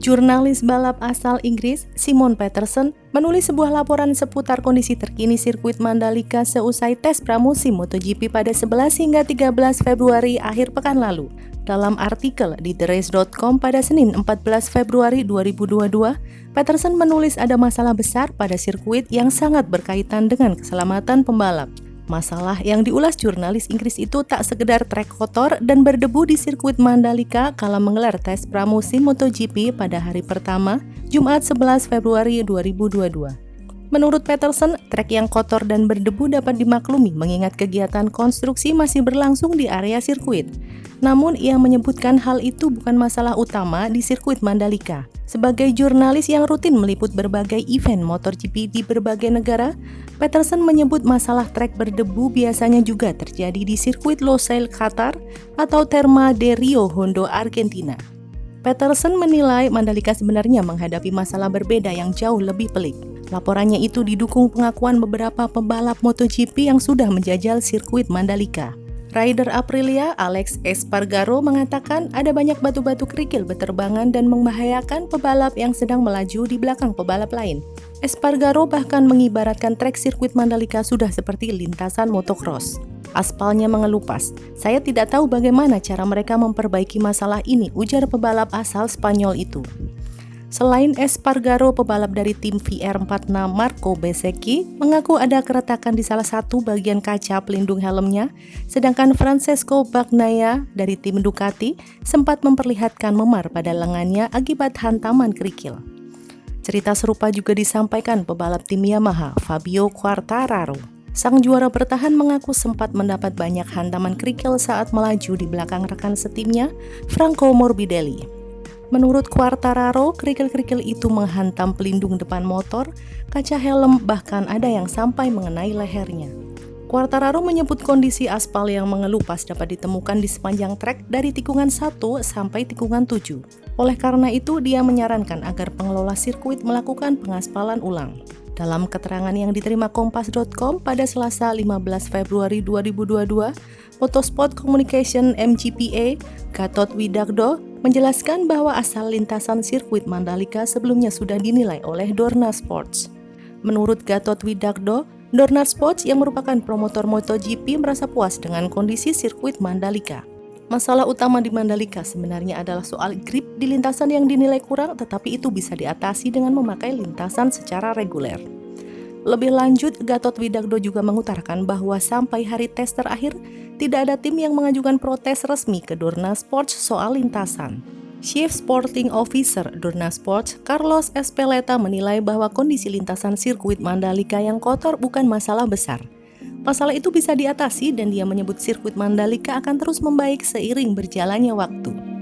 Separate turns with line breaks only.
Jurnalis balap asal Inggris, Simon Peterson, menulis sebuah laporan seputar kondisi terkini sirkuit Mandalika seusai tes pramusim MotoGP pada 11 hingga 13 Februari akhir pekan lalu. Dalam artikel di therace.com pada Senin 14 Februari 2022, Peterson menulis ada masalah besar pada sirkuit yang sangat berkaitan dengan keselamatan pembalap. Masalah yang diulas jurnalis Inggris itu tak sekedar trek kotor dan berdebu di sirkuit Mandalika kala menggelar tes pramusim MotoGP pada hari pertama, Jumat 11 Februari 2022. Menurut Peterson, trek yang kotor dan berdebu dapat dimaklumi mengingat kegiatan konstruksi masih berlangsung di area sirkuit. Namun, ia menyebutkan hal itu bukan masalah utama di sirkuit Mandalika. Sebagai jurnalis yang rutin meliput berbagai event MotoGP di berbagai negara, Peterson menyebut masalah trek berdebu biasanya juga terjadi di sirkuit Losail, Qatar, atau Terma de Rio Hondo, Argentina. Peterson menilai Mandalika sebenarnya menghadapi masalah berbeda yang jauh lebih pelik. Laporannya itu didukung pengakuan beberapa pembalap MotoGP yang sudah menjajal sirkuit Mandalika. Rider Aprilia Alex Espargaro mengatakan ada banyak batu-batu kerikil berterbangan dan membahayakan pebalap yang sedang melaju di belakang pebalap lain. Espargaro bahkan mengibaratkan trek sirkuit Mandalika sudah seperti lintasan motocross. Aspalnya mengelupas. Saya tidak tahu bagaimana cara mereka memperbaiki masalah ini, ujar pebalap asal Spanyol itu. Selain Espargaro, pebalap dari tim VR46 Marco Bezzecchi mengaku ada keretakan di salah satu bagian kaca pelindung helmnya, sedangkan Francesco Bagnaia dari tim Ducati sempat memperlihatkan memar pada lengannya akibat hantaman kerikil. Cerita serupa juga disampaikan pebalap tim Yamaha, Fabio Quartararo. Sang juara bertahan mengaku sempat mendapat banyak hantaman kerikil saat melaju di belakang rekan setimnya, Franco Morbidelli. Menurut Quartararo, kerikil-kerikil itu menghantam pelindung depan motor, kaca helm, bahkan ada yang sampai mengenai lehernya. Quartararo menyebut kondisi aspal yang mengelupas dapat ditemukan di sepanjang trek dari tikungan 1 sampai tikungan 7. Oleh karena itu, dia menyarankan agar pengelola sirkuit melakukan pengaspalan ulang. Dalam keterangan yang diterima Kompas.com pada Selasa 15 Februari 2022, Motorsport Communication MGPA, Gatot Widakdo, menjelaskan bahwa asal lintasan sirkuit Mandalika sebelumnya sudah dinilai oleh Dorna Sports. Menurut Gatot Widakdo, Dorna Sports yang merupakan promotor MotoGP merasa puas dengan kondisi sirkuit Mandalika. Masalah utama di Mandalika sebenarnya adalah soal grip di lintasan yang dinilai kurang, tetapi itu bisa diatasi dengan memakai lintasan secara reguler. Lebih lanjut, Gatot Widakdo juga mengutarakan bahwa sampai hari tes terakhir, tidak ada tim yang mengajukan protes resmi ke Dorna Sports soal lintasan. Chief Sporting Officer Dorna Sports, Carlos Espeleta menilai bahwa kondisi lintasan sirkuit Mandalika yang kotor bukan masalah besar. Masalah itu bisa diatasi dan dia menyebut sirkuit Mandalika akan terus membaik seiring berjalannya waktu.